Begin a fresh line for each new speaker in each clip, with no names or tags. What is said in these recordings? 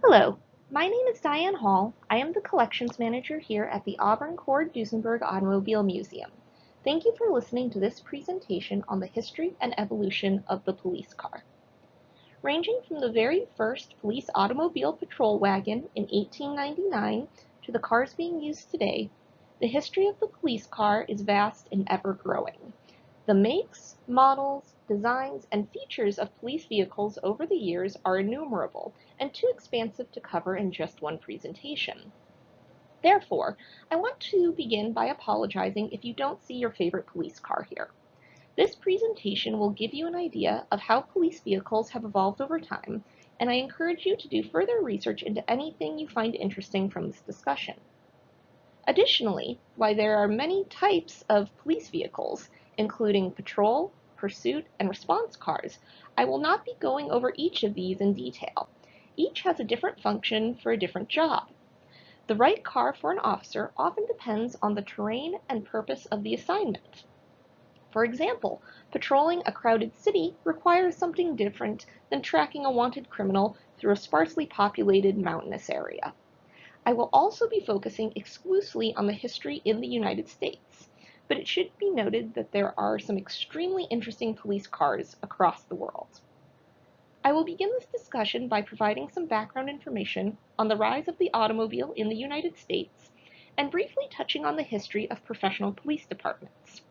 Hello, my name is Diane Hall. I am the collections manager here at the Auburn Cord-Duesenberg Automobile Museum. Thank you for listening to this presentation on the history and evolution of the police car. Ranging from the very first police automobile patrol wagon in 1899 to the cars being used today, the history of the police car is vast and ever-growing. The makes, models, designs, and features of police vehicles over the years are innumerable and too expansive to cover in just one presentation. Therefore, I want to begin by apologizing if you don't see your favorite police car here. This presentation will give you an idea of how police vehicles have evolved over time, and I encourage you to do further research into anything you find interesting from this discussion. Additionally, while there are many types of police vehicles, including patrol, pursuit, and response cars, I will not be going over each of these in detail. Each has a different function for a different job. The right car for an officer often depends on the terrain and purpose of the assignment. For example, patrolling a crowded city requires something different than tracking a wanted criminal through a sparsely populated mountainous area. I will also be focusing exclusively on the history in the United States, but it should be noted that there are some extremely interesting police cars across the world. I will begin this discussion by providing some background information on the rise of the automobile in the United States and briefly touching on the history of professional police departments.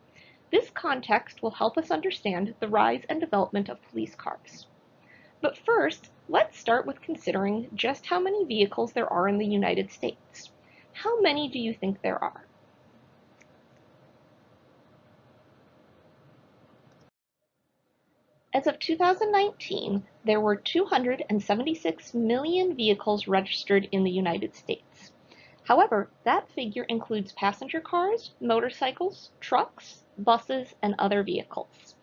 This context will help us understand the rise and development of police cars. But first, let's start with considering just how many vehicles there are in the United States. How many do you think there are? As of 2019, there were 276 million vehicles registered in the United States. However, that figure includes passenger cars, motorcycles, trucks, buses, and other vehicles.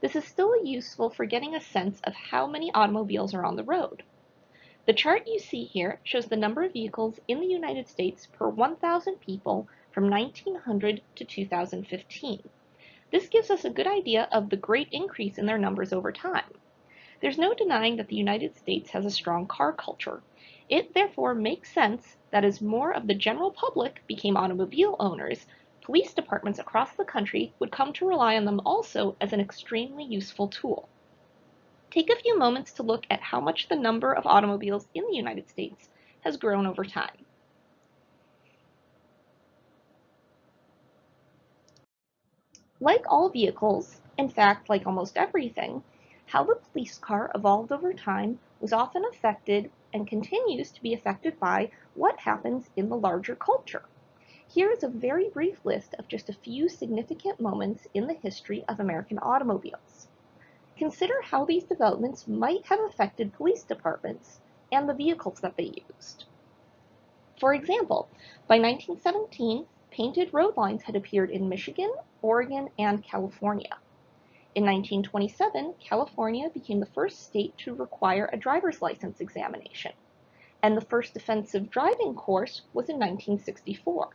This is still useful for getting a sense of how many automobiles are on the road. The chart you see here shows the number of vehicles in the United States per 1,000 people from 1900 to 2015. This gives us a good idea of the great increase in their numbers over time. There's no denying that the United States has a strong car culture. It therefore makes sense that as more of the general public became automobile owners, police departments across the country would come to rely on them also as an extremely useful tool. Take a few moments to look at how much the number of automobiles in the United States has grown over time. Like all vehicles, in fact, like almost everything, how the police car evolved over time was often affected and continues to be affected by what happens in the larger culture. Here is a very brief list of just a few significant moments in the history of American automobiles. Consider how these developments might have affected police departments and the vehicles that they used. For example, by 1917, painted road lines had appeared in Michigan, Oregon, and California. In 1927, California became the first state to require a driver's license examination, and the first defensive driving course was in 1964.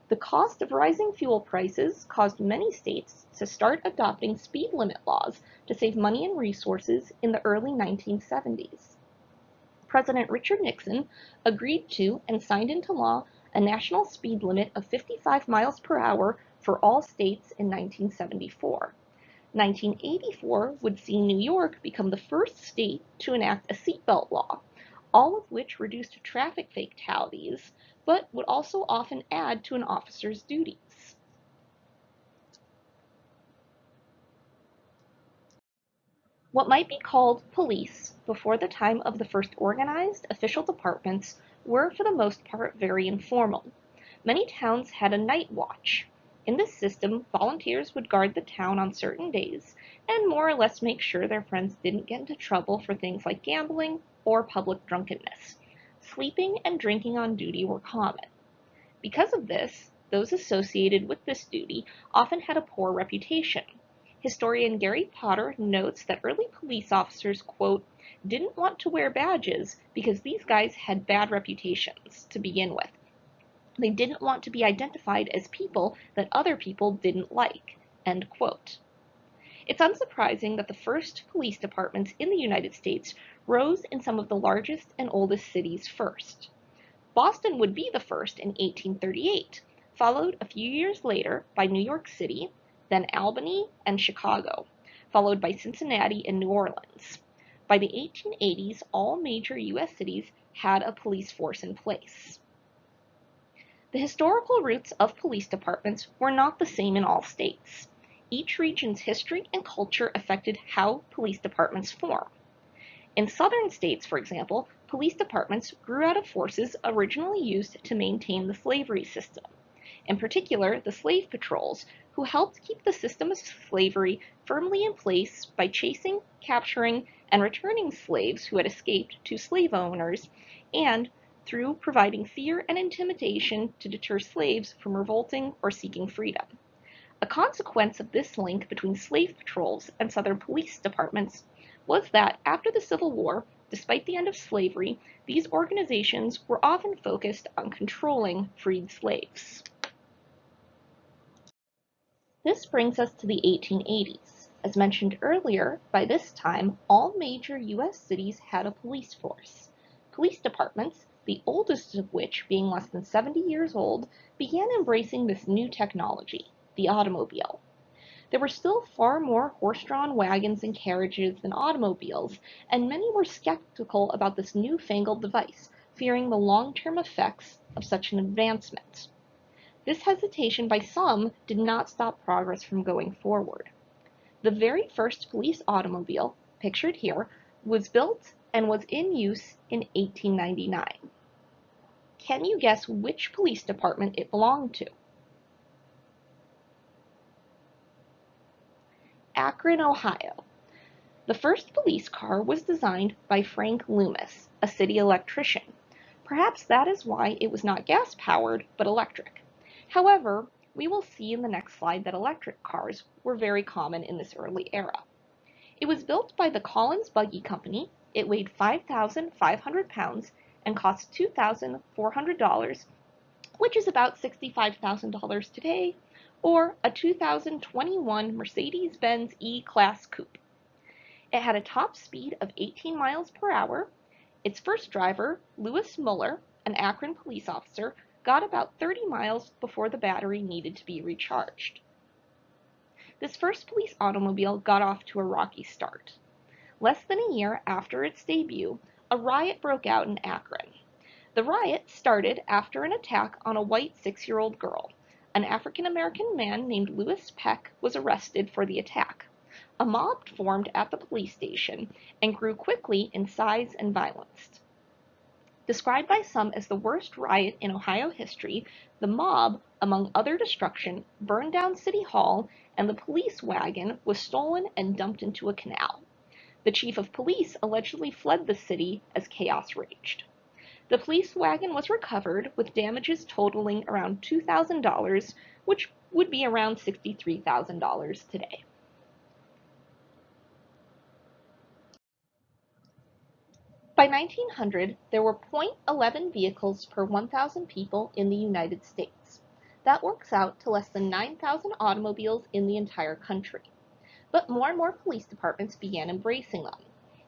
The cost of rising fuel prices caused many states to start adopting speed limit laws to save money and resources in the early 1970s. President Richard Nixon agreed to and signed into law a national speed limit of 55 miles per hour for all states in 1974. 1984 would see New York become the first state to enact a seatbelt law, all of which reduced traffic fatalities, but would also often add to an officer's duties. What might be called police before the time of the first organized official departments were for the most part very informal. Many towns had a night watch. In this system, volunteers would guard the town on certain days and more or less make sure their friends didn't get into trouble for things like gambling or public drunkenness. Sleeping and drinking on duty were common. Because of this, those associated with this duty often had a poor reputation. Historian Gary Potter notes that early police officers, quote, didn't want to wear badges because these guys had bad reputations to begin with. They didn't want to be identified as people that other people didn't like, end quote. It's unsurprising that the first police departments in the United States rose in some of the largest and oldest cities first. Boston would be the first in 1838, followed a few years later by New York City, then Albany and Chicago, followed by Cincinnati and New Orleans. By the 1880s, all major U.S. cities had a police force in place. The historical roots of police departments were not the same in all states. Each region's history and culture affected how police departments form. In southern states, for example, police departments grew out of forces originally used to maintain the slavery system. In particular, the slave patrols, who helped keep the system of slavery firmly in place by chasing, capturing, and returning slaves who had escaped to slave owners, and through providing fear and intimidation to deter slaves from revolting or seeking freedom. A consequence of this link between slave patrols and Southern police departments was that after the Civil War, despite the end of slavery, these organizations were often focused on controlling freed slaves. This brings us to the 1880s. As mentioned earlier, by this time, all major U.S. cities had a police force. Police departments, the oldest of which being less than 70 years old, began embracing this new technology, the automobile. There were still far more horse-drawn wagons and carriages than automobiles, and many were skeptical about this newfangled device, fearing the long-term effects of such an advancement. This hesitation by some did not stop progress from going forward. The very first police automobile, pictured here, was built and was in use in 1899. Can you guess which police department it belonged to? Akron, Ohio. The first police car was designed by Frank Loomis, a city electrician. Perhaps that is why it was not gas-powered, but electric. However, we will see in the next slide that electric cars were very common in this early era. It was built by the Collins Buggy Company. It weighed 5,500 pounds and cost $2,400, which is about $65,000 today, or a 2021 Mercedes-Benz E-Class Coupe. It had a top speed of 18 miles per hour. Its first driver, Lewis Muller, an Akron police officer, got about 30 miles before the battery needed to be recharged. This first police automobile got off to a rocky start. Less than a year after its debut, a riot broke out in Akron. The riot started after an attack on a white 6-year-old girl. An African-American man named Lewis Peck was arrested for the attack. A mob formed at the police station and grew quickly in size and violence. Described by some as the worst riot in Ohio history, the mob, among other destruction, burned down City Hall, and the police wagon was stolen and dumped into a canal. The chief of police allegedly fled the city as chaos raged. The police wagon was recovered with damages totaling around $2,000, which would be around $63,000 today. By 1900, there were .11 vehicles per 1,000 people in the United States. That works out to less than 9,000 automobiles in the entire country. But more and more police departments began embracing them.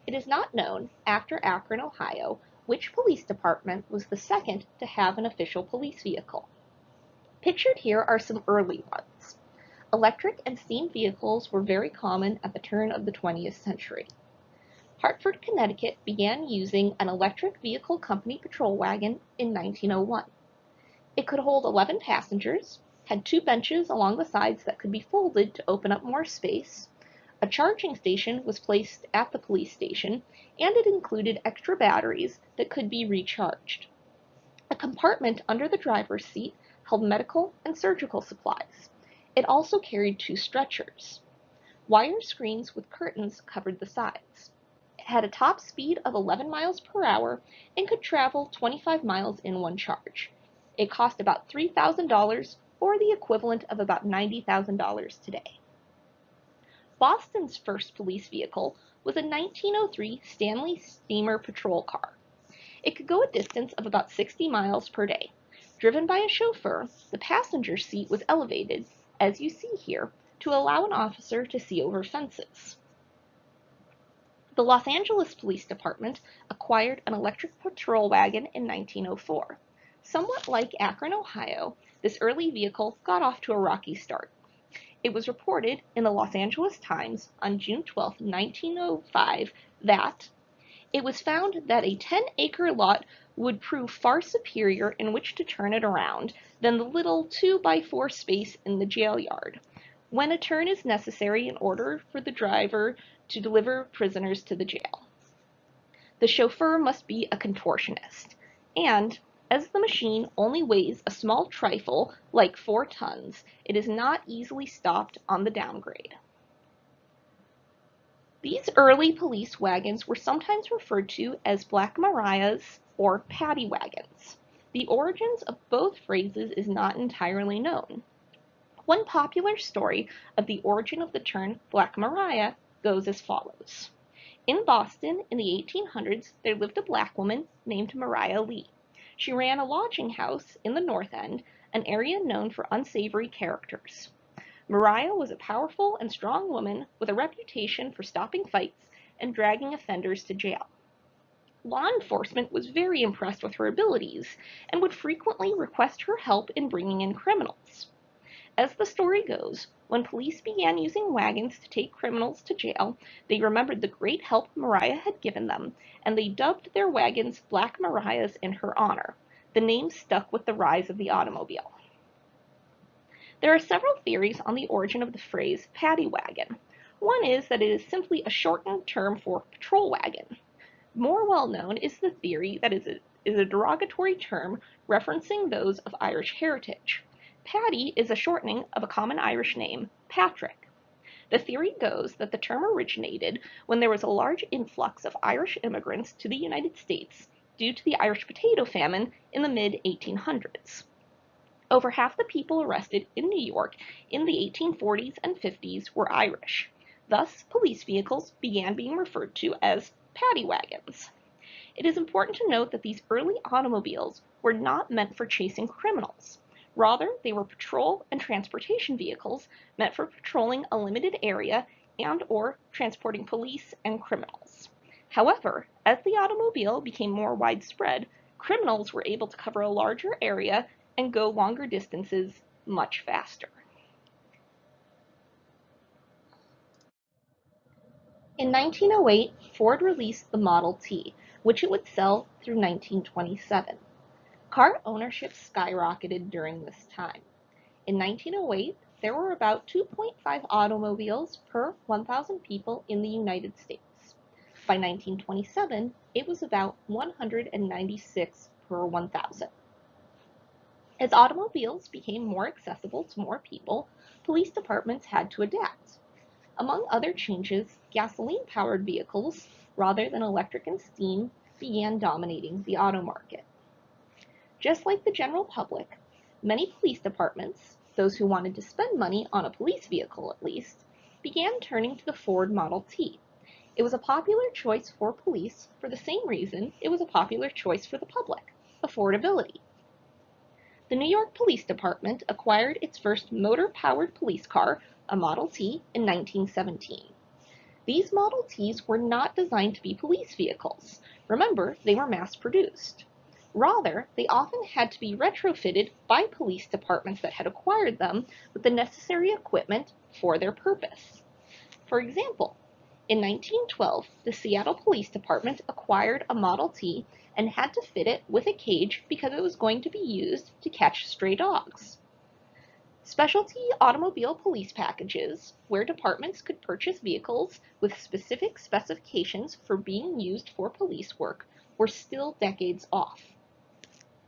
It is not known, after Akron, Ohio, which police department was the second to have an official police vehicle. Pictured here are some early ones. Electric and steam vehicles were very common at the turn of the 20th century. Hartford, Connecticut began using an electric vehicle company patrol wagon in 1901. It could hold 11 passengers, had 2 benches along the sides that could be folded to open up more space. A charging station was placed at the police station, and it included extra batteries that could be recharged. A compartment under the driver's seat held medical and surgical supplies. It also carried 2 stretchers. Wire screens with curtains covered the sides. It had a top speed of 11 miles per hour and could travel 25 miles in one charge. It cost about $3,000, or the equivalent of about $90,000 today. Boston's first police vehicle was a 1903 Stanley Steamer patrol car. It could go a distance of about 60 miles per day. Driven by a chauffeur, the passenger seat was elevated, as you see here, to allow an officer to see over fences. The Los Angeles Police Department acquired an electric patrol wagon in 1904. Somewhat like Akron, Ohio, this early vehicle got off to a rocky start. It was reported in the Los Angeles Times on June 12, 1905, that it was found that a 10-acre lot would prove far superior in which to turn it around than the little 2x4 space in the jail yard, when a turn is necessary in order for the driver to deliver prisoners to the jail. The chauffeur must be a contortionist, and as the machine only weighs a small trifle, like 4 tons, it is not easily stopped on the downgrade. These early police wagons were sometimes referred to as Black Marias or paddy wagons. The origins of both phrases is not entirely known. One popular story of the origin of the term Black Maria goes as follows. In Boston in the 1800s, there lived a black woman named Maria Lee. She ran a lodging house in the North End, an area known for unsavory characters. Maria was a powerful and strong woman with a reputation for stopping fights and dragging offenders to jail. Law enforcement was very impressed with her abilities and would frequently request her help in bringing in criminals. As the story goes, when police began using wagons to take criminals to jail, they remembered the great help Maria had given them, and they dubbed their wagons Black Marias in her honor. The name stuck with the rise of the automobile. There are several theories on the origin of the phrase paddy wagon. One is that it is simply a shortened term for patrol wagon. More well known is the theory that it is a derogatory term referencing those of Irish heritage. Paddy is a shortening of a common Irish name, Patrick. The theory goes that the term originated when there was a large influx of Irish immigrants to the United States due to the Irish potato famine in the mid-1800s. Over half the people arrested in New York in the 1840s and 50s were Irish. Thus, police vehicles began being referred to as paddy wagons. It is important to note that these early automobiles were not meant for chasing criminals. Rather, they were patrol and transportation vehicles meant for patrolling a limited area and/or transporting police and criminals. However, as the automobile became more widespread, criminals were able to cover a larger area and go longer distances much faster. In 1908, Ford released the Model T, which it would sell through 1927. Car ownership skyrocketed during this time. In 1908, there were about 2.5 automobiles per 1,000 people in the United States. By 1927, it was about 196 per 1,000. As automobiles became more accessible to more people, police departments had to adapt. Among other changes, gasoline-powered vehicles, rather than electric and steam, began dominating the auto market. Just like the general public, many police departments, those who wanted to spend money on a police vehicle at least, began turning to the Ford Model T. It was a popular choice for police for the same reason it was a popular choice for the public: affordability. The New York Police Department acquired its first motor-powered police car, a Model T, in 1917. These Model Ts were not designed to be police vehicles. Remember, they were mass-produced. Rather, they often had to be retrofitted by police departments that had acquired them with the necessary equipment for their purpose. For example, in 1912, the Seattle Police Department acquired a Model T and had to fit it with a cage because it was going to be used to catch stray dogs. Specialty automobile police packages, where departments could purchase vehicles with specific specifications for being used for police work, were still decades off.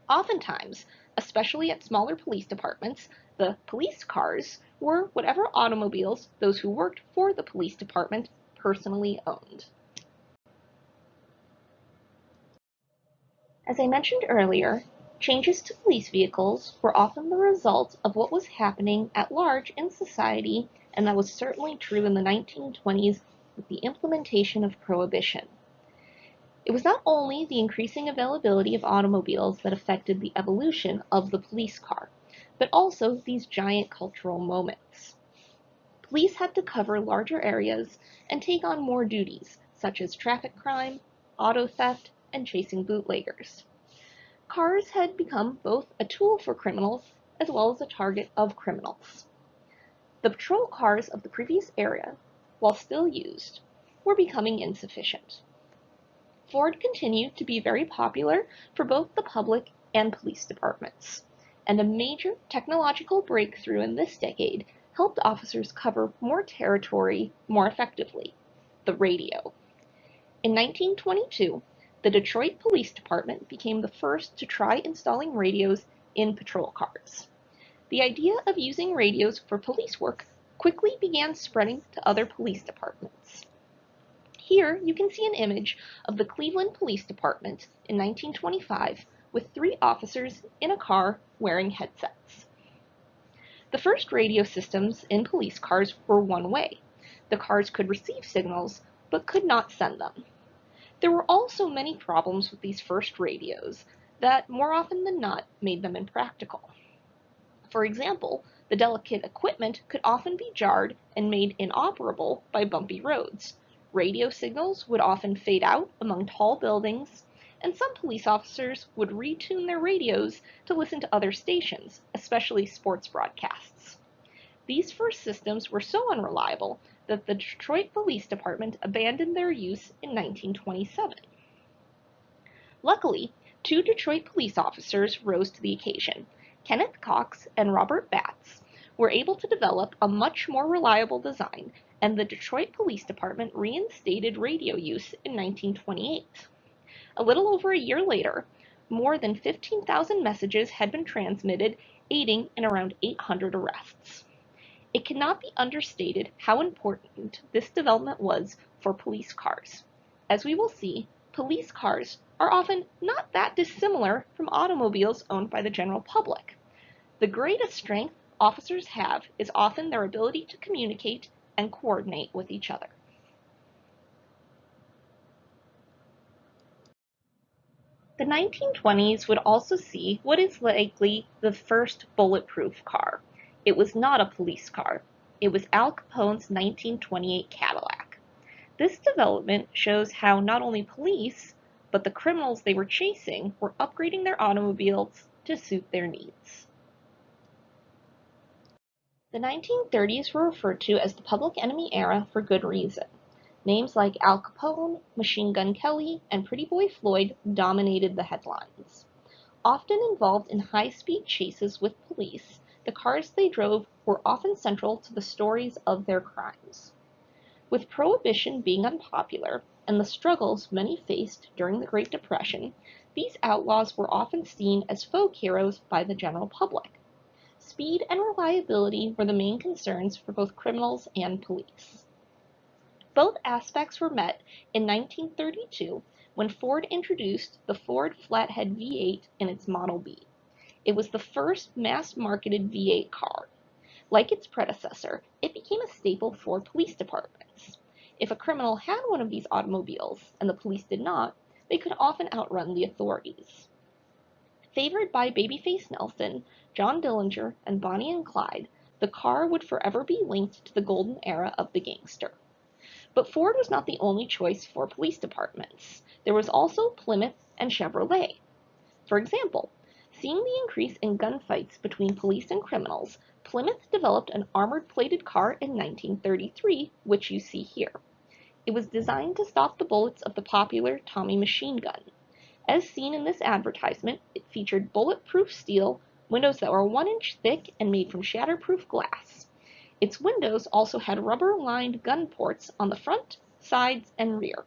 Oftentimes, especially at smaller police departments, the police cars were whatever automobiles those who worked for the police department personally owned. As I mentioned earlier, changes to police vehicles were often the result of what was happening at large in society, and that was certainly true in the 1920s with the implementation of Prohibition. It was not only the increasing availability of automobiles that affected the evolution of the police car, but also these giant cultural moments. Police had to cover larger areas and take on more duties, such as traffic crime, auto theft, and chasing bootleggers. Cars had become both a tool for criminals as well as a target of criminals. The patrol cars of the previous era, while still used, were becoming insufficient. Ford continued to be very popular for both the public and police departments, and a major technological breakthrough in this decade helped officers cover more territory more effectively: the radio. In 1922, the Detroit Police Department became the first to try installing radios in patrol cars. The idea of using radios for police work quickly began spreading to other police departments. Here you can see an image of the Cleveland Police Department in 1925 with 3 officers in a car wearing headsets. The first radio systems in police cars were one-way. The cars could receive signals, but could not send them. There were also many problems with these first radios that, more often than not, made them impractical. For example, the delicate equipment could often be jarred and made inoperable by bumpy roads. Radio signals would often fade out among tall buildings, and some police officers would retune their radios to listen to other stations, especially sports broadcasts. These first systems were so unreliable that the Detroit Police Department abandoned their use in 1927. Luckily, 2 Detroit police officers rose to the occasion. Kenneth Cox and Robert Batts were able to develop a much more reliable design, and the Detroit Police Department reinstated radio use in 1928. A little over a year later, more than 15,000 messages had been transmitted, aiding in around 800 arrests. It cannot be understated how important this development was for police cars. As we will see, police cars are often not that dissimilar from automobiles owned by the general public. The greatest strength officers have is often their ability to communicate and coordinate with each other. The 1920s would also see what is likely the first bulletproof car. It was not a police car. It was Al Capone's 1928 Cadillac. This development shows how not only police, but the criminals they were chasing were upgrading their automobiles to suit their needs. The 1930s were referred to as the Public Enemy era for good reason. Names like Al Capone, Machine Gun Kelly, and Pretty Boy Floyd dominated the headlines. Often involved in high-speed chases with police, the cars they drove were often central to the stories of their crimes. With Prohibition being unpopular and the struggles many faced during the Great Depression, these outlaws were often seen as folk heroes by the general public. Speed and reliability were the main concerns for both criminals and police. Both aspects were met in 1932 when Ford introduced the Ford Flathead V8 in its Model B. It was the first mass-marketed V8 car. Like its predecessor, it became a staple for police departments. If a criminal had one of these automobiles and the police did not, they could often outrun the authorities. Favored by Babyface Nelson, John Dillinger, and Bonnie and Clyde, the car would forever be linked to the golden era of the gangster. But Ford was not the only choice for police departments. There was also Plymouth and Chevrolet. For example, seeing the increase in gunfights between police and criminals, Plymouth developed an armored plated car in 1933, which you see here. It was designed to stop the bullets of the popular Tommy machine gun. As seen in this advertisement, it featured bulletproof steel, windows that were 1 inch thick and made from shatterproof glass. Its windows also had rubber-lined gun ports on the front, sides, and rear.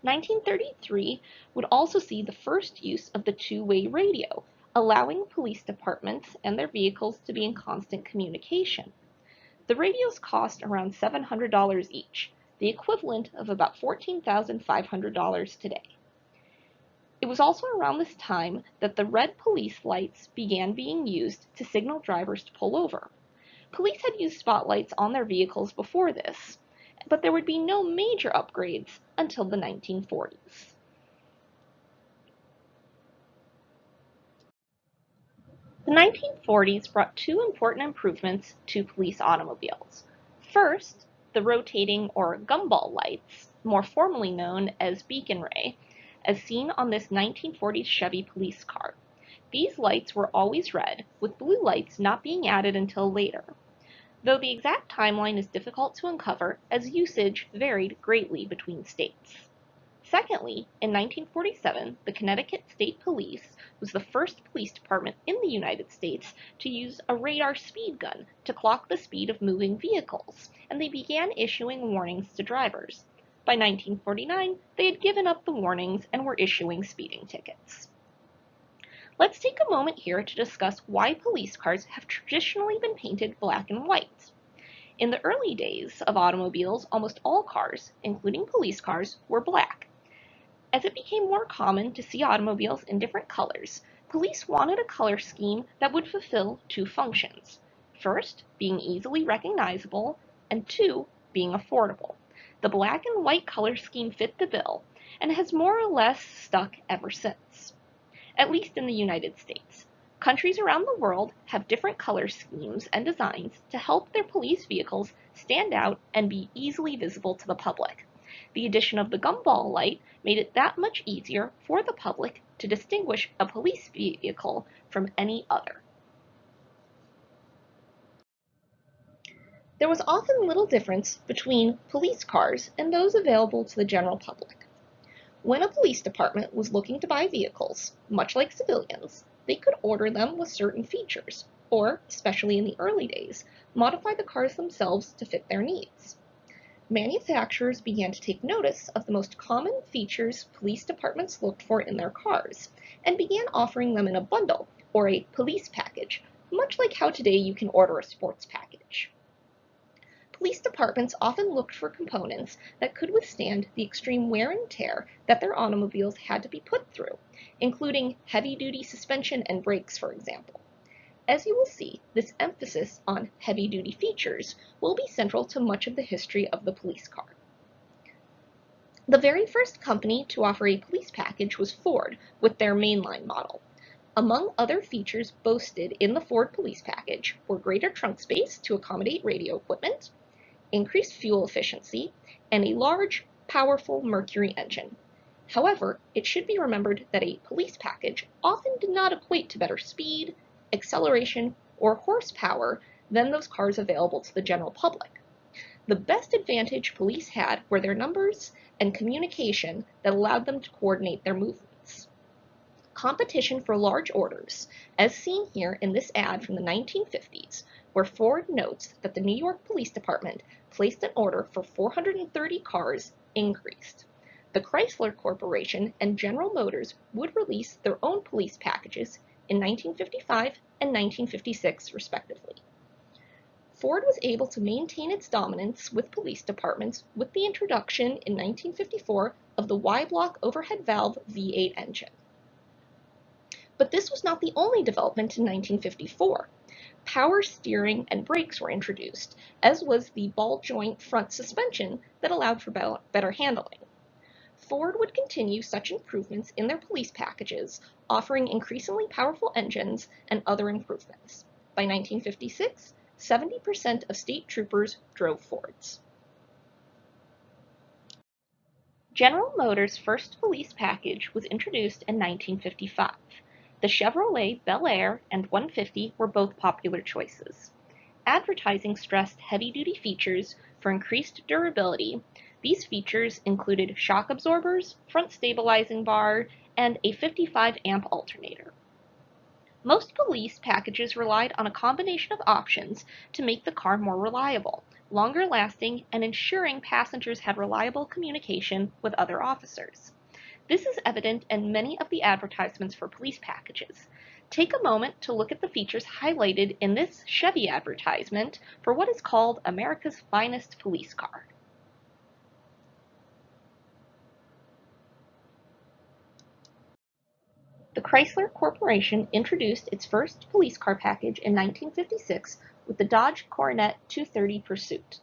1933 would also see the first use of the two-way radio, allowing police departments and their vehicles to be in constant communication. The radios cost around $700 each, the equivalent of about $14,500 today. It was also around this time that the red police lights began being used to signal drivers to pull over. Police had used spotlights on their vehicles before this, but there would be no major upgrades until the 1940s. The 1940s brought 2 important improvements to police automobiles. First, the rotating or gumball lights, more formally known as beacon ray, as seen on this 1940s Chevy police car. These lights were always red, with blue lights not being added until later, though the exact timeline is difficult to uncover as usage varied greatly between states. Secondly, in 1947, the Connecticut State Police was the first police department in the United States to use a radar speed gun to clock the speed of moving vehicles, and they began issuing warnings to drivers. By 1949, they had given up the warnings and were issuing speeding tickets. Let's take a moment here to discuss why police cars have traditionally been painted black and white. In the early days of automobiles, almost all cars, including police cars, were black. As it became more common to see automobiles in different colors, police wanted a color scheme that would fulfill two functions. First, being easily recognizable, and two, being affordable. The black and white color scheme fit the bill, and has more or less stuck ever since, at least in the United States. Countries around the world have different color schemes and designs to help their police vehicles stand out and be easily visible to the public. The addition of the gumball light made it that much easier for the public to distinguish a police vehicle from any other. There was often little difference between police cars and those available to the general public. When a police department was looking to buy vehicles, much like civilians, they could order them with certain features, or, especially in the early days, modify the cars themselves to fit their needs. Manufacturers began to take notice of the most common features police departments looked for in their cars, and began offering them in a bundle, or a police package, much like how today you can order a sports package. Police departments often looked for components that could withstand the extreme wear and tear that their automobiles had to be put through, including heavy-duty suspension and brakes, for example. As you will see, this emphasis on heavy-duty features will be central to much of the history of the police car. The very first company to offer a police package was Ford with their mainline model. Among other features boasted in the Ford police package were greater trunk space to accommodate radio equipment, increased fuel efficiency, and a large, powerful Mercury engine. However, it should be remembered that a police package often did not equate to better speed, acceleration, or horsepower than those cars available to the general public. The best advantage police had were their numbers and communication that allowed them to coordinate their movements. Competition for large orders, as seen here in this ad from the 1950s, where Ford notes that the New York Police Department placed an order for 430 cars, increased. The Chrysler Corporation and General Motors would release their own police packages in 1955 and 1956, respectively. Ford was able to maintain its dominance with police departments with the introduction in 1954 of the Y-block overhead valve V8 engine. But this was not the only development in 1954. Power steering and brakes were introduced, as was the ball joint front suspension that allowed for better handling. Ford would continue such improvements in their police packages, offering increasingly powerful engines and other improvements. By 1956, 70% of state troopers drove Fords. General Motors' first police package was introduced in 1955. The Chevrolet Bel Air and 150 were both popular choices. Advertising stressed heavy-duty features for increased durability. These features included shock absorbers, front stabilizing bar, and a 55-amp alternator. Most police packages relied on a combination of options to make the car more reliable, longer lasting, and ensuring passengers had reliable communication with other officers. This is evident in many of the advertisements for police packages. Take a moment to look at the features highlighted in this Chevy advertisement for what is called America's finest police car. The Chrysler Corporation introduced its first police car package in 1956 with the Dodge Coronet 230 Pursuit.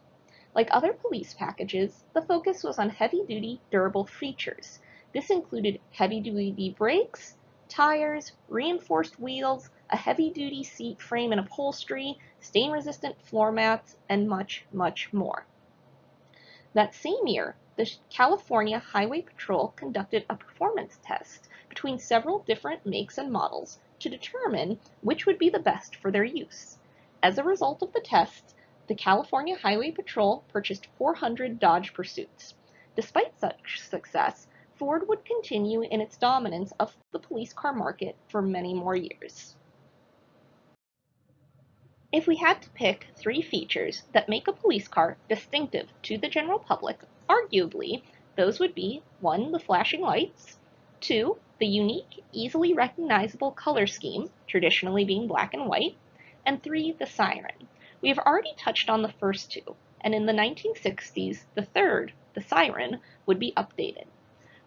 Like other police packages, the focus was on heavy-duty, durable features. This included heavy-duty brakes, tires, reinforced wheels, a heavy-duty seat frame and upholstery, stain-resistant floor mats, and much, much more. That same year, the California Highway Patrol conducted a performance test between several different makes and models to determine which would be the best for their use. As a result of the test, the California Highway Patrol purchased 400 Dodge Pursuits. Despite such success, Ford would continue in its dominance of the police car market for many more years. If we had to pick 3 features that make a police car distinctive to the general public, arguably, those would be 1. The flashing lights, 2. The unique, easily recognizable color scheme, traditionally being black and white, and 3. The siren. We have already touched on the first 2, and in the 1960s, the third, the siren, would be updated.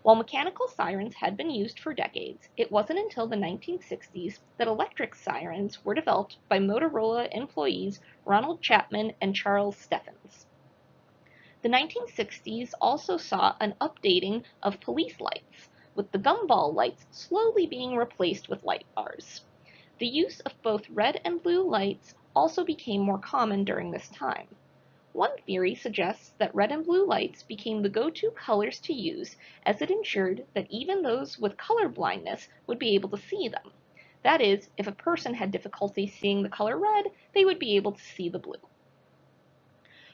While mechanical sirens had been used for decades, it wasn't until the 1960s that electric sirens were developed by Motorola employees Ronald Chapman and Charles Steffens. The 1960s also saw an updating of police lights, with the gumball lights slowly being replaced with light bars. The use of both red and blue lights also became more common during this time. One theory suggests that red and blue lights became the go-to colors to use, as it ensured that even those with color blindness would be able to see them. That is, if a person had difficulty seeing the color red, they would be able to see the blue.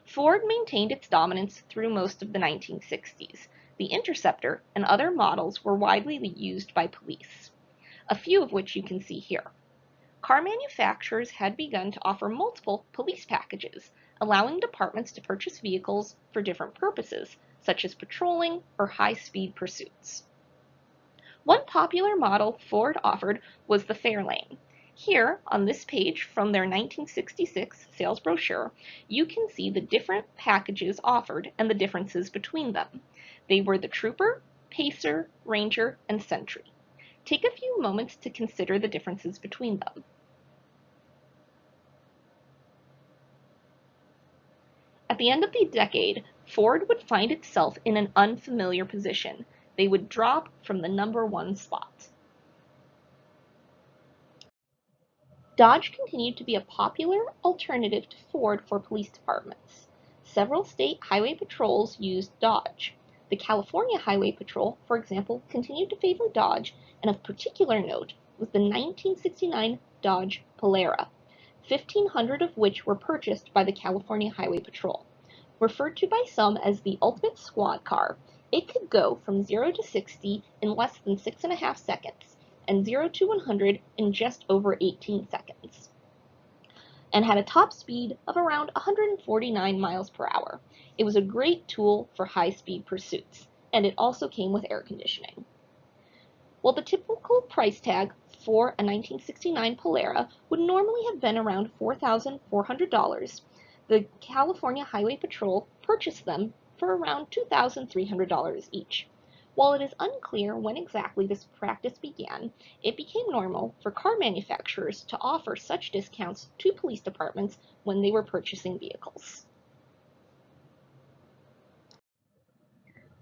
Ford maintained its dominance through most of the 1960s. The Interceptor and other models were widely used by police, a few of which you can see here. Car manufacturers had begun to offer multiple police packages, allowing departments to purchase vehicles for different purposes, such as patrolling or high-speed pursuits. One popular model Ford offered was the Fairlane. Here, on this page from their 1966 sales brochure, you can see the different packages offered and the differences between them. They were the Trooper, Pacer, Ranger, and Sentry. Take a few moments to consider the differences between them. At the end of the decade, Ford would find itself in an unfamiliar position. They would drop from the #1 spot. Dodge continued to be a popular alternative to Ford for police departments. Several state highway patrols used Dodge. The California Highway Patrol, for example, continued to favor Dodge, and of particular note was the 1969 Dodge Polara, 1,500 of which were purchased by the California Highway Patrol. Referred to by some as the ultimate squad car, it could go from 0 to 60 in less than 6.5 seconds, and 0 to 100 in just over 18 seconds, and had a top speed of around 149 miles per hour. It was a great tool for high-speed pursuits, and it also came with air conditioning. While the typical price tag for a 1969 Polara would normally have been around $4,400, the California Highway Patrol purchased them for around $2,300 each. While it is unclear when exactly this practice began, it became normal for car manufacturers to offer such discounts to police departments when they were purchasing vehicles.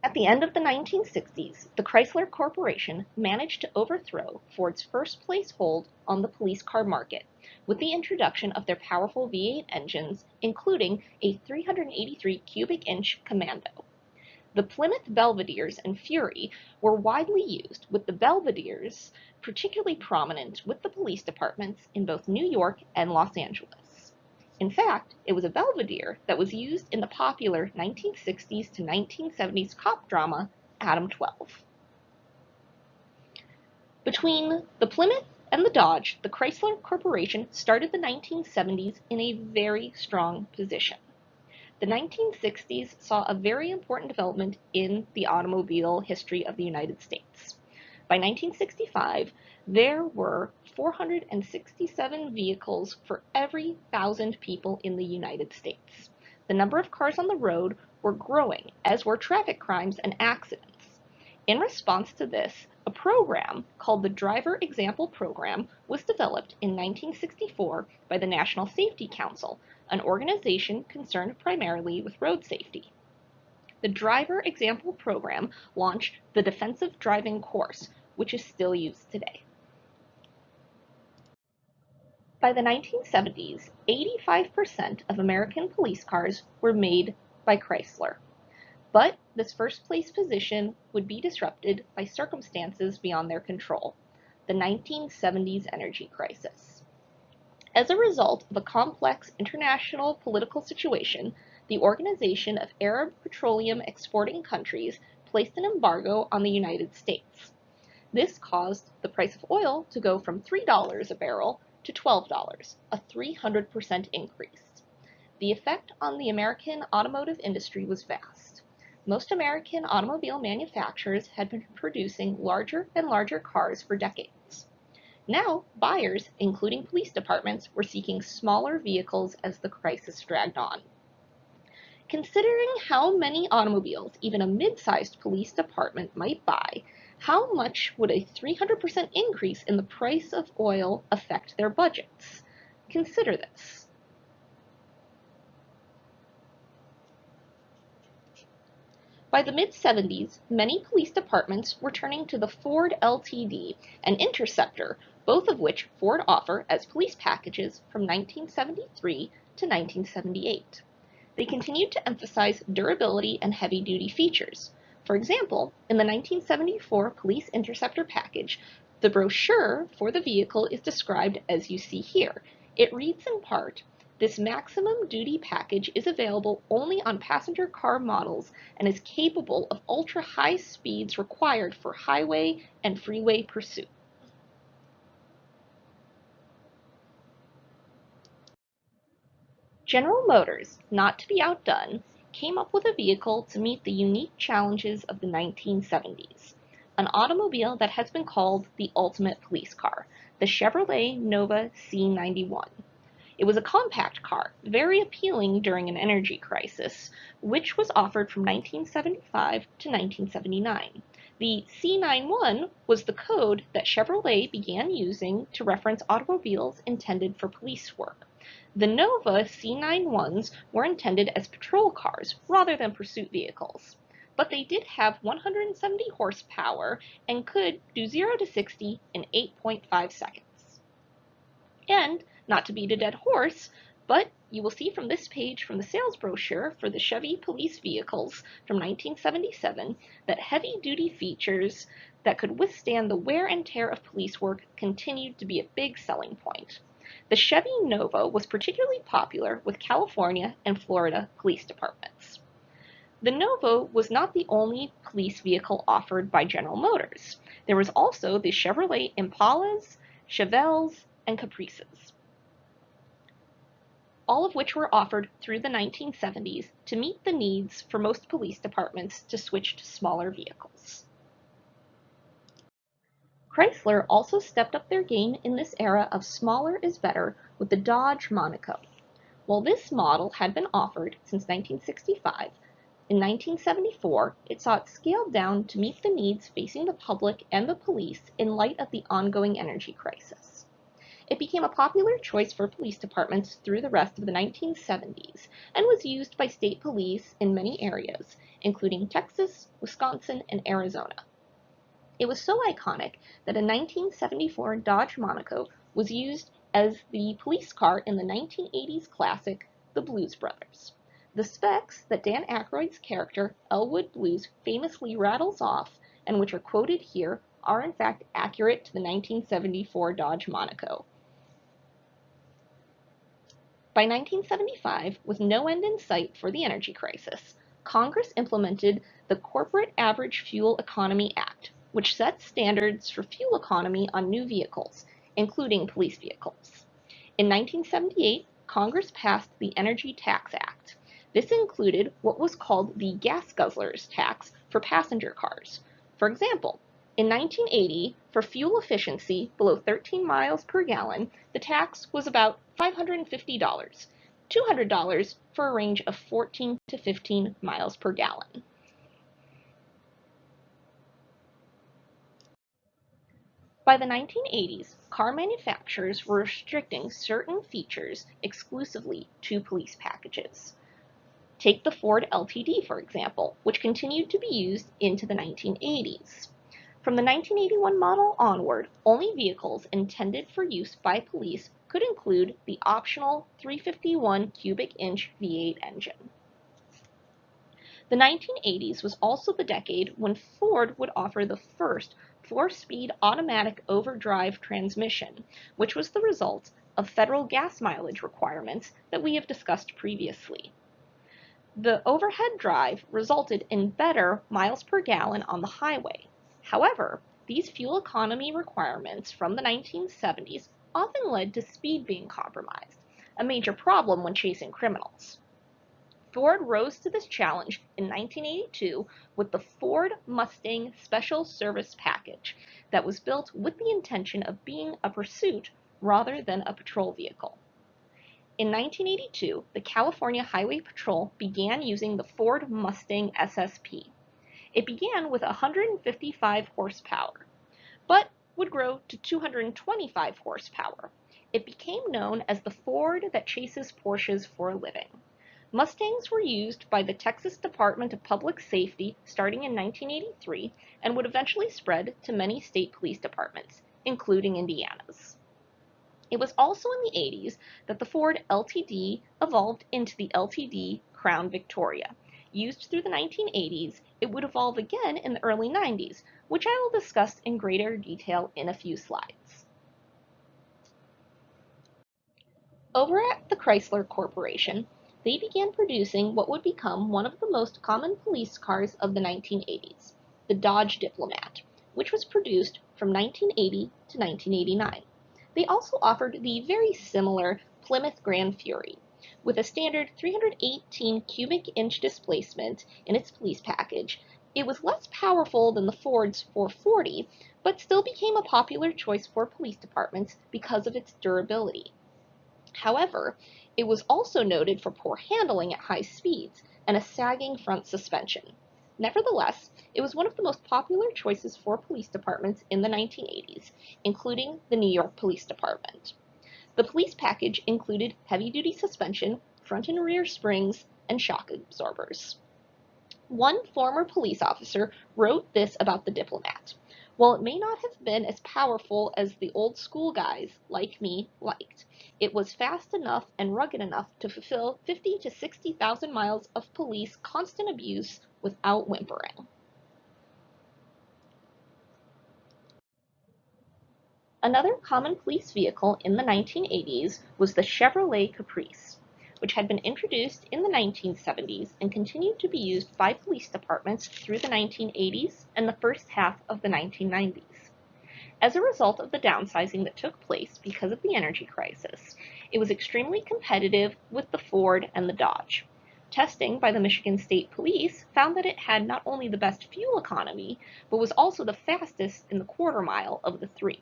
At the end of the 1960s, the Chrysler Corporation managed to overthrow Ford's first-place hold on the police car market with the introduction of their powerful V8 engines, including a 383 cubic inch Commando. The Plymouth Belvederes and Fury were widely used, with the Belvederes particularly prominent with the police departments in both New York and Los Angeles. In fact, it was a Belvedere that was used in the popular 1960s to 1970s cop drama Adam 12. Between the Plymouth and the Dodge, the Chrysler Corporation started the 1970s in a very strong position. The 1960s saw a very important development in the automobile history of the United States. By 1965, there were 467 vehicles for every 1,000 people in the United States. The number of cars on the road were growing, as were traffic crimes and accidents. In response to this, a program called the Driver Example Program was developed in 1964 by the National Safety Council, an organization concerned primarily with road safety. The Driver Example Program launched the Defensive Driving Course, which is still used today. By the 1970s, 85% of American police cars were made by Chrysler. But this first place position would be disrupted by circumstances beyond their control, the 1970s energy crisis. As a result of a complex international political situation, the Organization of Arab Petroleum Exporting Countries placed an embargo on the United States. This caused the price of oil to go from $3 a barrel to $12, a 300% increase. The effect on the American automotive industry was vast. Most American automobile manufacturers had been producing larger and larger cars for decades. Now, buyers, including police departments, were seeking smaller vehicles as the crisis dragged on. Considering how many automobiles even a mid-sized police department might buy, how much would a 300% increase in the price of oil affect their budgets? Consider this. By the mid-70s, many police departments were turning to the Ford LTD and Interceptor, both of which Ford offered as police packages from 1973 to 1978. They continued to emphasize durability and heavy-duty features. For example, in the 1974 Police Interceptor package, the brochure for the vehicle is described as you see here. It reads in part, "This maximum duty package is available only on passenger car models and is capable of ultra-high speeds required for highway and freeway pursuit." General Motors, not to be outdone, came up with a vehicle to meet the unique challenges of the 1970s, an automobile that has been called the ultimate police car, the Chevrolet Nova C91. It was a compact car, very appealing during an energy crisis, which was offered from 1975 to 1979. The C91 was the code that Chevrolet began using to reference automobiles intended for police work. The Nova C91s were intended as patrol cars rather than pursuit vehicles, but they did have 170 horsepower and could do 0 to 60 in 8.5 seconds. And, not to beat a dead horse, but you will see from this page from the sales brochure for the Chevy police vehicles from 1977 that heavy-duty features that could withstand the wear and tear of police work continued to be a big selling point. The Chevy Nova was particularly popular with California and Florida police departments. The Nova was not the only police vehicle offered by General Motors. There was also the Chevrolet Impalas, Chevelles, and Caprices, all of which were offered through the 1970s to meet the needs for most police departments to switch to smaller vehicles. Chrysler also stepped up their game in this era of smaller is better with the Dodge Monaco. While this model had been offered since 1965, in 1974 it saw it scaled down to meet the needs facing the public and the police in light of the ongoing energy crisis. It became a popular choice for police departments through the rest of the 1970s and was used by state police in many areas, including Texas, Wisconsin, and Arizona. It was so iconic that a 1974 Dodge Monaco was used as the police car in the 1980s classic, The Blues Brothers. The specs that Dan Aykroyd's character, Elwood Blues, famously rattles off, and which are quoted here, are in fact accurate to the 1974 Dodge Monaco. By 1975, with no end in sight for the energy crisis, Congress implemented the Corporate Average Fuel Economy Act, which sets standards for fuel economy on new vehicles, including police vehicles. In 1978, Congress passed the Energy Tax Act. This included what was called the gas guzzlers tax for passenger cars. For example, in 1980, for fuel efficiency below 13 miles per gallon, the tax was about $550, $200 for a range of 14 to 15 miles per gallon. By the 1980s, car manufacturers were restricting certain features exclusively to police packages. Take the Ford LTD, for example, which continued to be used into the 1980s. From the 1981 model onward, only vehicles intended for use by police could include the optional 351 cubic inch V8 engine. The 1980s was also the decade when Ford would offer the first 4-speed automatic overdrive transmission, which was the result of federal gas mileage requirements that we have discussed previously. The overhead drive resulted in better miles per gallon on the highway. However, these fuel economy requirements from the 1970s often led to speed being compromised, a major problem when chasing criminals. Ford rose to this challenge in 1982 with the Ford Mustang Special Service Package that was built with the intention of being a pursuit rather than a patrol vehicle. In 1982, the California Highway Patrol began using the Ford Mustang SSP. It began with 155 horsepower, but would grow to 225 horsepower. It became known as the Ford that chases Porsches for a living. Mustangs were used by the Texas Department of Public Safety starting in 1983 and would eventually spread to many state police departments, including Indiana's. It was also in the 80s that the Ford LTD evolved into the LTD Crown Victoria. Used through the 1980s, it would evolve again in the early 90s, which I will discuss in greater detail in a few slides. Over at the Chrysler Corporation, they began producing what would become one of the most common police cars of the 1980s, the Dodge Diplomat, which was produced from 1980 to 1989. They also offered the very similar Plymouth Grand Fury, with a standard 318 cubic inch displacement in its police package. It was less powerful than the Ford's 440, but still became a popular choice for police departments because of its durability. However, it was also noted for poor handling at high speeds and a sagging front suspension. Nevertheless, it was one of the most popular choices for police departments in the 1980s, including the New York Police Department. The police package included heavy-duty suspension, front and rear springs, and shock absorbers. One former police officer wrote this about the Diplomat: "While it may not have been as powerful as the old school guys like me liked, it was fast enough and rugged enough to fulfill 50 to 60,000 miles of police constant abuse without whimpering." Another common police vehicle in the 1980s was the Chevrolet Caprice, which had been introduced in the 1970s and continued to be used by police departments through the 1980s and the first half of the 1990s. As a result of the downsizing that took place because of the energy crisis, it was extremely competitive with the Ford and the Dodge. Testing by the Michigan State Police found that it had not only the best fuel economy, but was also the fastest in the quarter mile of the three.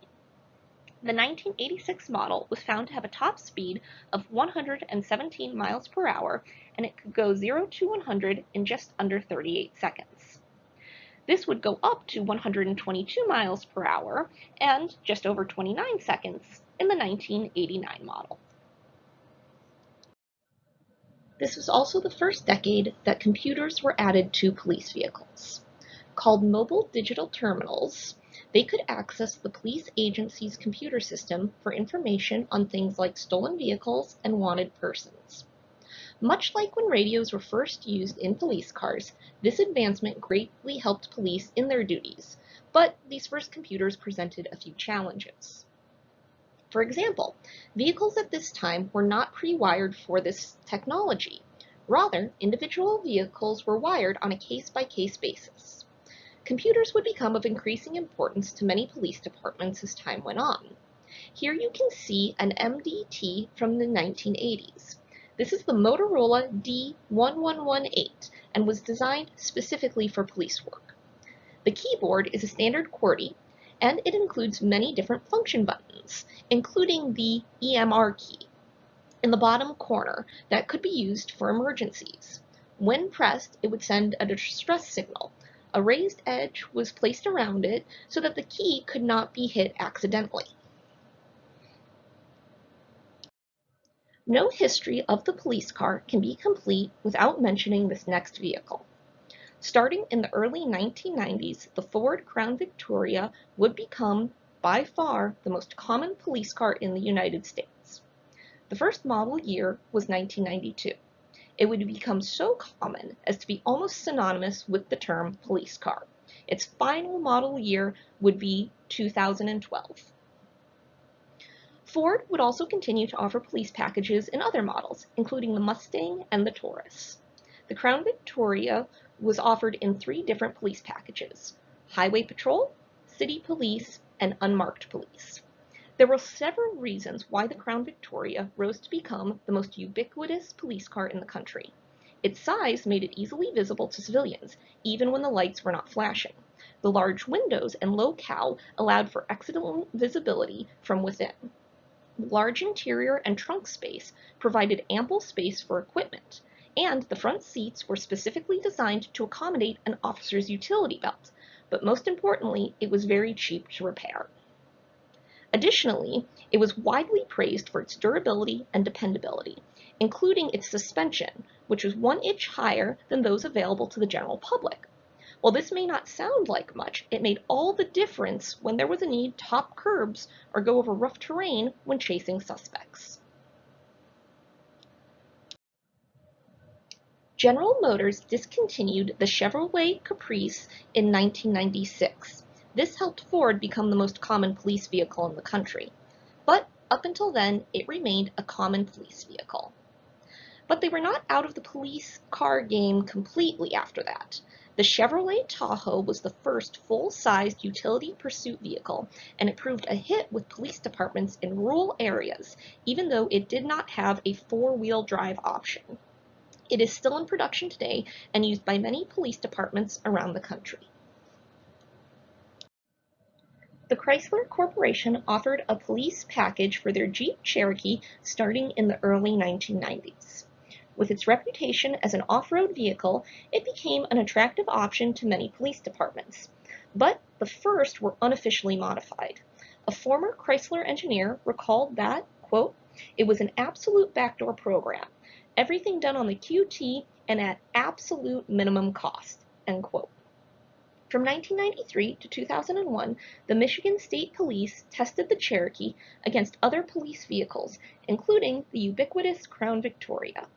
The 1986 model was found to have a top speed of 117 miles per hour, and it could go 0 to 100 in just under 38 seconds. This would go up to 122 miles per hour and just over 29 seconds in the 1989 model. This was also the first decade that computers were added to police vehicles. Called mobile digital terminals, they could access the police agency's computer system for information on things like stolen vehicles and wanted persons. Much like when radios were first used in police cars, this advancement greatly helped police in their duties, but these first computers presented a few challenges. For example, vehicles at this time were not pre-wired for this technology. Rather, individual vehicles were wired on a case-by-case basis. Computers would become of increasing importance to many police departments as time went on. Here you can see an MDT from the 1980s. This is the Motorola D1118 and was designed specifically for police work. The keyboard is a standard QWERTY, and it includes many different function buttons, including the EMR key in the bottom corner that could be used for emergencies. When pressed, it would send a distress signal. A raised edge was placed around it so that the key could not be hit accidentally. No history of the police car can be complete without mentioning this next vehicle. Starting in the early 1990s, the Ford Crown Victoria would become, by far, the most common police car in the United States. The first model year was 1992. It would become so common as to be almost synonymous with the term police car. Its final model year would be 2012. Ford would also continue to offer police packages in other models, including the Mustang and the Taurus. The Crown Victoria was offered in 3 different police packages: Highway Patrol, City Police, and Unmarked Police. There were several reasons why the Crown Victoria rose to become the most ubiquitous police car in the country. Its size made it easily visible to civilians, even when the lights were not flashing. The large windows and low cowl allowed for excellent visibility from within. The large interior and trunk space provided ample space for equipment, and the front seats were specifically designed to accommodate an officer's utility belt, but most importantly, it was very cheap to repair. Additionally, it was widely praised for its durability and dependability, including its suspension, which was 1 inch higher than those available to the general public. While this may not sound like much, it made all the difference when there was a need to hop curbs or go over rough terrain when chasing suspects. General Motors discontinued the Chevrolet Caprice in 1996. This helped Ford become the most common police vehicle in the country. But up until then, it remained a common police vehicle. But they were not out of the police car game completely after that. The Chevrolet Tahoe was the first full-sized utility pursuit vehicle, and it proved a hit with police departments in rural areas, even though it did not have a 4-wheel drive option. It is still in production today and used by many police departments around the country. The Chrysler Corporation offered a police package for their Jeep Cherokee starting in the early 1990s. With its reputation as an off-road vehicle, it became an attractive option to many police departments. But the first were unofficially modified. A former Chrysler engineer recalled that, quote, "It was an absolute backdoor program. Everything done on the QT and at absolute minimum cost," end quote. From 1993 to 2001, the Michigan State Police tested the Cherokee against other police vehicles, including the ubiquitous Crown Victoria.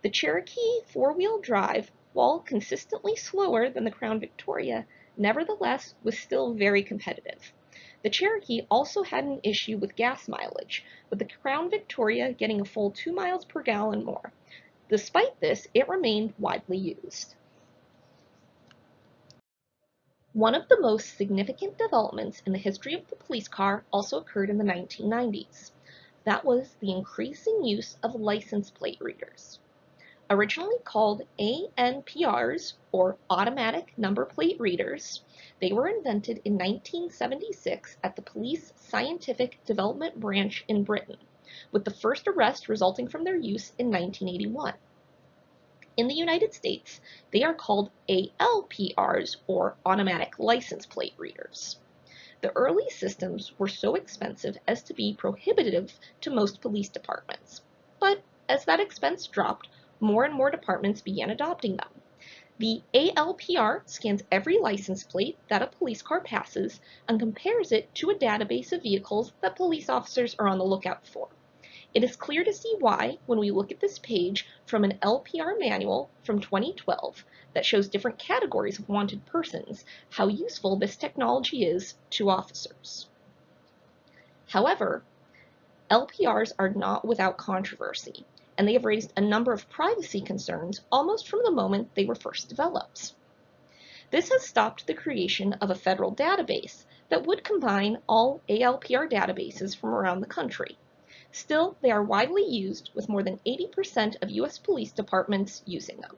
The Cherokee 4-wheel drive, while consistently slower than the Crown Victoria, nevertheless was still very competitive. The Cherokee also had an issue with gas mileage, with the Crown Victoria getting a full 2 miles per gallon more. Despite this, it remained widely used. One of the most significant developments in the history of the police car also occurred in the 1990s. That was the increasing use of license plate readers. Originally called ANPRs, or automatic number plate readers, they were invented in 1976 at the Police Scientific Development Branch in Britain, with the first arrest resulting from their use in 1981. In the United States, they are called ALPRs, or automatic license plate readers. The early systems were so expensive as to be prohibitive to most police departments, but as that expense dropped, more and more departments began adopting them. The ALPR scans every license plate that a police car passes and compares it to a database of vehicles that police officers are on the lookout for. It is clear to see why, when we look at this page from an LPR manual from 2012 that shows different categories of wanted persons, how useful this technology is to officers. However, LPRs are not without controversy, and they have raised a number of privacy concerns almost from the moment they were first developed. This has stopped the creation of a federal database that would combine all ALPR databases from around the country. Still, they are widely used, with more than 80% of U.S. police departments using them.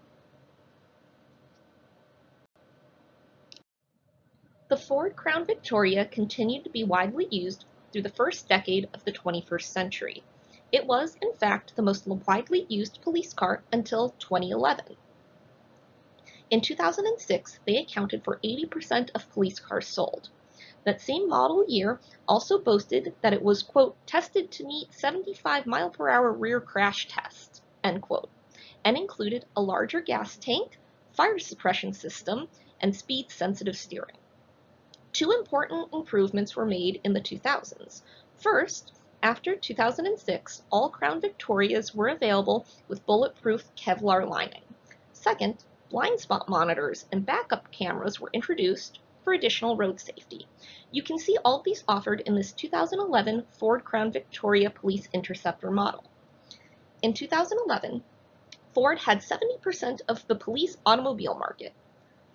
The Ford Crown Victoria continued to be widely used through the first decade of the 21st century. It was, in fact, the most widely used police car until 2011. In 2006, they accounted for 80% of police cars sold. That same model year also boasted that it was, quote, tested to meet 75 mile per hour rear crash test, end quote, and included a larger gas tank, fire suppression system, and speed-sensitive steering. Two important improvements were made in the 2000s. First, After 2006, all Crown Victorias were available with bulletproof Kevlar lining. Second, blind spot monitors and backup cameras were introduced for additional road safety. You can see all of these offered in this 2011 Ford Crown Victoria Police Interceptor model. In 2011, Ford had 70% of the police automobile market.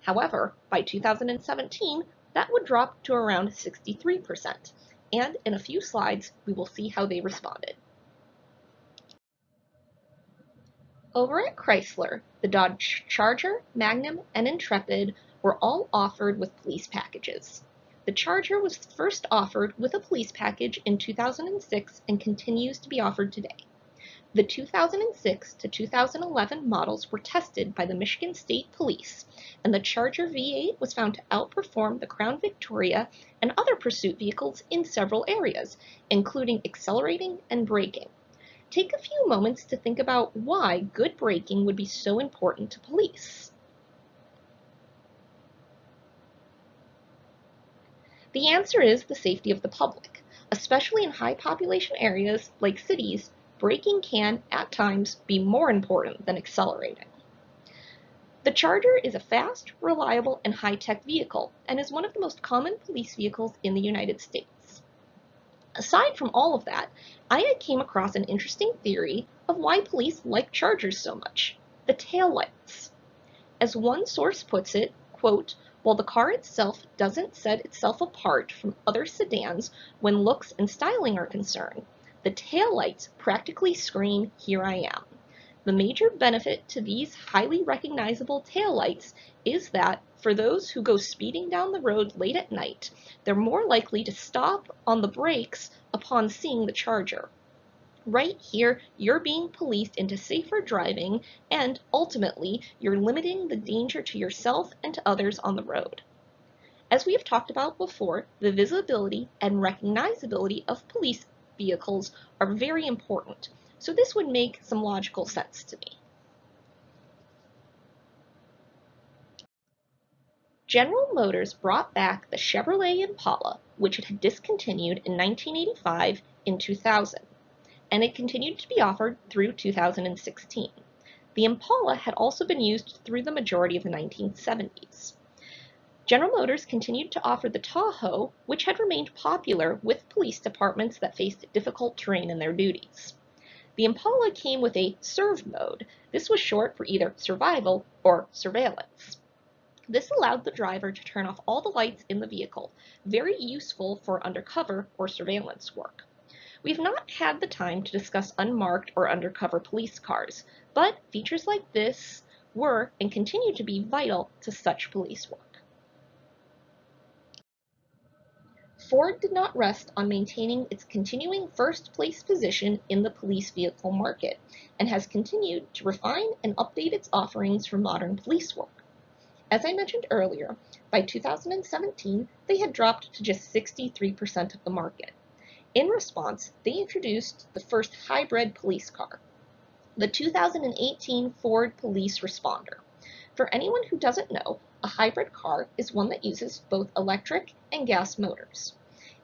However, by 2017, that would drop to around 63%, and in a few slides, we will see how they responded. Over at Chrysler, the Dodge Charger, Magnum, and Intrepid were all offered with police packages. The Charger was first offered with a police package in 2006 and continues to be offered today. The 2006 to 2011 models were tested by the Michigan State Police, and the Charger V8 was found to outperform the Crown Victoria and other pursuit vehicles in several areas, including accelerating and braking. Take a few moments to think about why good braking would be so important to police. The answer is the safety of the public. Especially in high population areas like cities, braking can, at times, be more important than accelerating. The Charger is a fast, reliable, and high-tech vehicle, and is one of the most common police vehicles in the United States. Aside from all of that, I came across an interesting theory of why police like Chargers so much: the taillights. As one source puts it, quote, "While the car itself doesn't set itself apart from other sedans when looks and styling are concerned, the taillights practically scream, 'Here I am.' The major benefit to these highly recognizable taillights is that for those who go speeding down the road late at night, they're more likely to stop on the brakes upon seeing the Charger. Right here, you're being policed into safer driving, and ultimately, you're limiting the danger to yourself and to others on the road." As we have talked about before, the visibility and recognizability of police vehicles are very important, so this would make some logical sense to me. General Motors brought back the Chevrolet Impala, which it had discontinued in 1985 in 2000, and it continued to be offered through 2016. The Impala had also been used through the majority of the 1970s. General Motors continued to offer the Tahoe, which had remained popular with police departments that faced difficult terrain in their duties. The Impala came with a serve mode. This was short for either survival or surveillance. This allowed the driver to turn off all the lights in the vehicle, very useful for undercover or surveillance work. We've not had the time to discuss unmarked or undercover police cars, but features like this were and continue to be vital to such police work. Ford did not rest on maintaining its continuing first-place position in the police vehicle market, and has continued to refine and update its offerings for modern police work. As I mentioned earlier, by 2017, they had dropped to just 63% of the market. In response, they introduced the first hybrid police car, the 2018 Ford Police Responder. For anyone who doesn't know, a hybrid car is one that uses both electric and gas motors.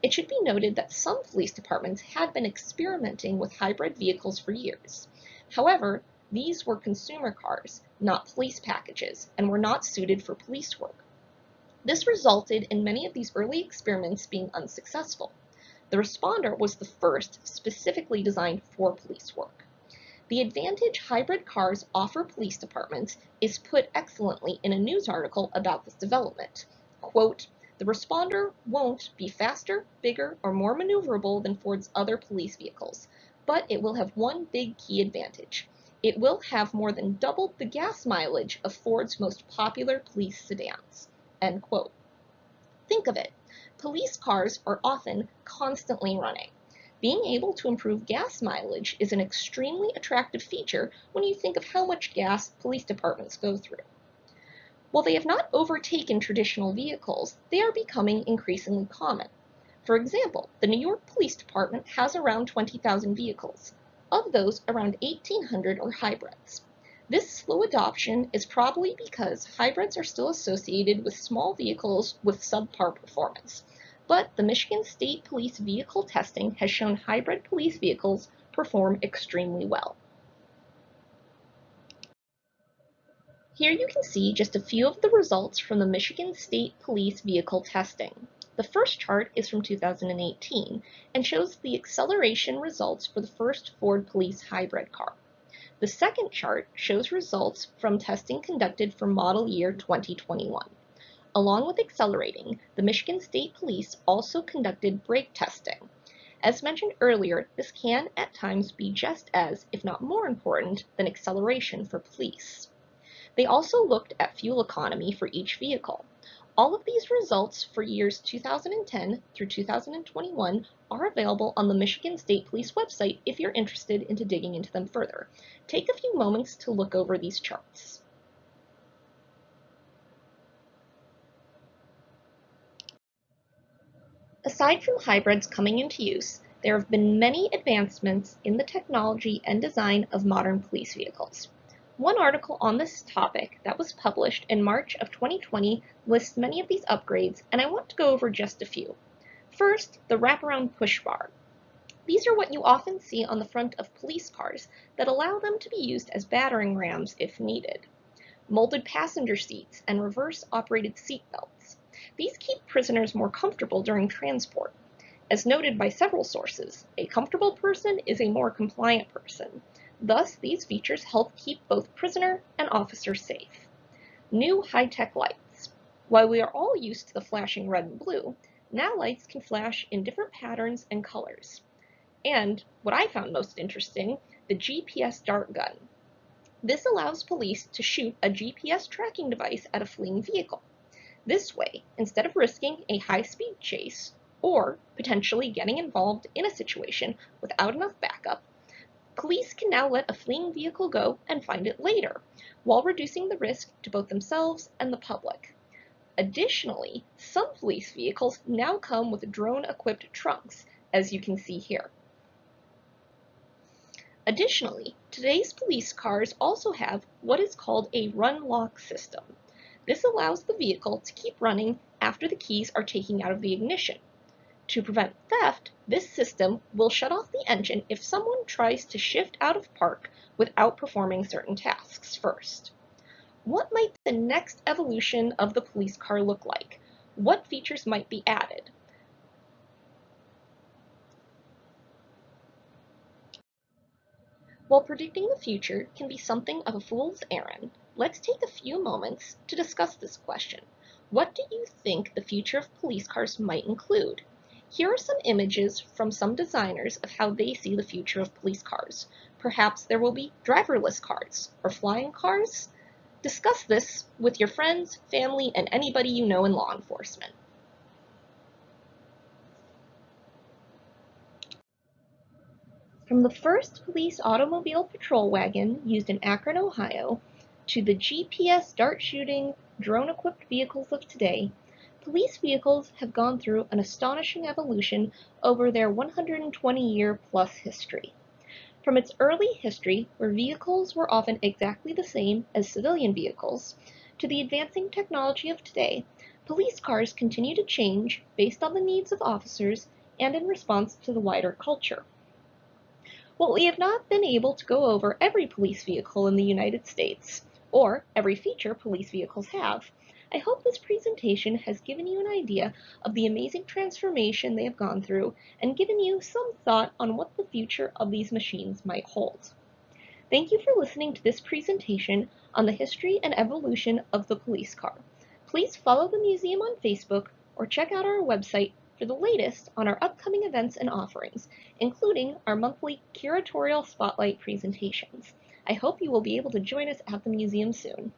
It should be noted that some police departments had been experimenting with hybrid vehicles for years. However, these were consumer cars, not police packages, and were not suited for police work. This resulted in many of these early experiments being unsuccessful. The Responder was the first specifically designed for police work. The advantage hybrid cars offer police departments is put excellently in a news article about this development. Quote, "The Responder won't be faster, bigger, or more maneuverable than Ford's other police vehicles, but it will have one big key advantage. It will have more than double the gas mileage of Ford's most popular police sedans." End quote. Think of it. Police cars are often constantly running. Being able to improve gas mileage is an extremely attractive feature when you think of how much gas police departments go through. While they have not overtaken traditional vehicles, they are becoming increasingly common. For example, the New York Police Department has around 20,000 vehicles. Of those, around 1,800 are hybrids. This slow adoption is probably because hybrids are still associated with small vehicles with subpar performance. But the Michigan State Police vehicle testing has shown hybrid police vehicles perform extremely well. Here you can see just a few of the results from the Michigan State Police vehicle testing. The first chart is from 2018 and shows the acceleration results for the first Ford Police hybrid car. The second chart shows results from testing conducted for model year 2021. Along with accelerating, the Michigan State Police also conducted brake testing. As mentioned earlier, this can at times be just as, if not more important, than acceleration for police. They also looked at fuel economy for each vehicle. All of these results for years 2010 through 2021 are available on the Michigan State Police website if you're interested in digging into them further. Take a few moments to look over these charts. Aside from hybrids coming into use, there have been many advancements in the technology and design of modern police vehicles. One article on this topic that was published in March of 2020 lists many of these upgrades, and I want to go over just a few. First, the wraparound push bar. These are what you often see on the front of police cars that allow them to be used as battering rams if needed. Molded passenger seats and reverse-operated seat belts. These keep prisoners more comfortable during transport. As noted by several sources, a comfortable person is a more compliant person. Thus, these features help keep both prisoner and officer safe. New high-tech lights. While we are all used to the flashing red and blue, now lights can flash in different patterns and colors. And, what I found most interesting, the GPS dart gun. This allows police to shoot a GPS tracking device at a fleeing vehicle. This way, instead of risking a high-speed chase or potentially getting involved in a situation without enough backup, police can now let a fleeing vehicle go and find it later, while reducing the risk to both themselves and the public. Additionally, some police vehicles now come with drone-equipped trunks, as you can see here. Additionally, today's police cars also have what is called a run-lock system. This allows the vehicle to keep running after the keys are taken out of the ignition. To prevent theft, this system will shut off the engine if someone tries to shift out of park without performing certain tasks first. What might the next evolution of the police car look like? What features might be added? While predicting the future can be something of a fool's errand, let's take a few moments to discuss this question. What do you think the future of police cars might include? Here are some images from some designers of how they see the future of police cars. Perhaps there will be driverless cars or flying cars? Discuss this with your friends, family, and anybody you know in law enforcement. From the first police automobile patrol wagon used in Akron, Ohio, to the GPS dart-shooting, drone-equipped vehicles of today, police vehicles have gone through an astonishing evolution over their 120-year-plus history. From its early history, where vehicles were often exactly the same as civilian vehicles, to the advancing technology of today, police cars continue to change based on the needs of officers and in response to the wider culture. While we have not been able to go over every police vehicle in the United States, or every feature police vehicles have, I hope this presentation has given you an idea of the amazing transformation they have gone through and given you some thought on what the future of these machines might hold. Thank you for listening to this presentation on the history and evolution of the police car. Please follow the museum on Facebook or check out our website for the latest on our upcoming events and offerings, including our monthly Curatorial Spotlight presentations. I hope you will be able to join us at the museum soon.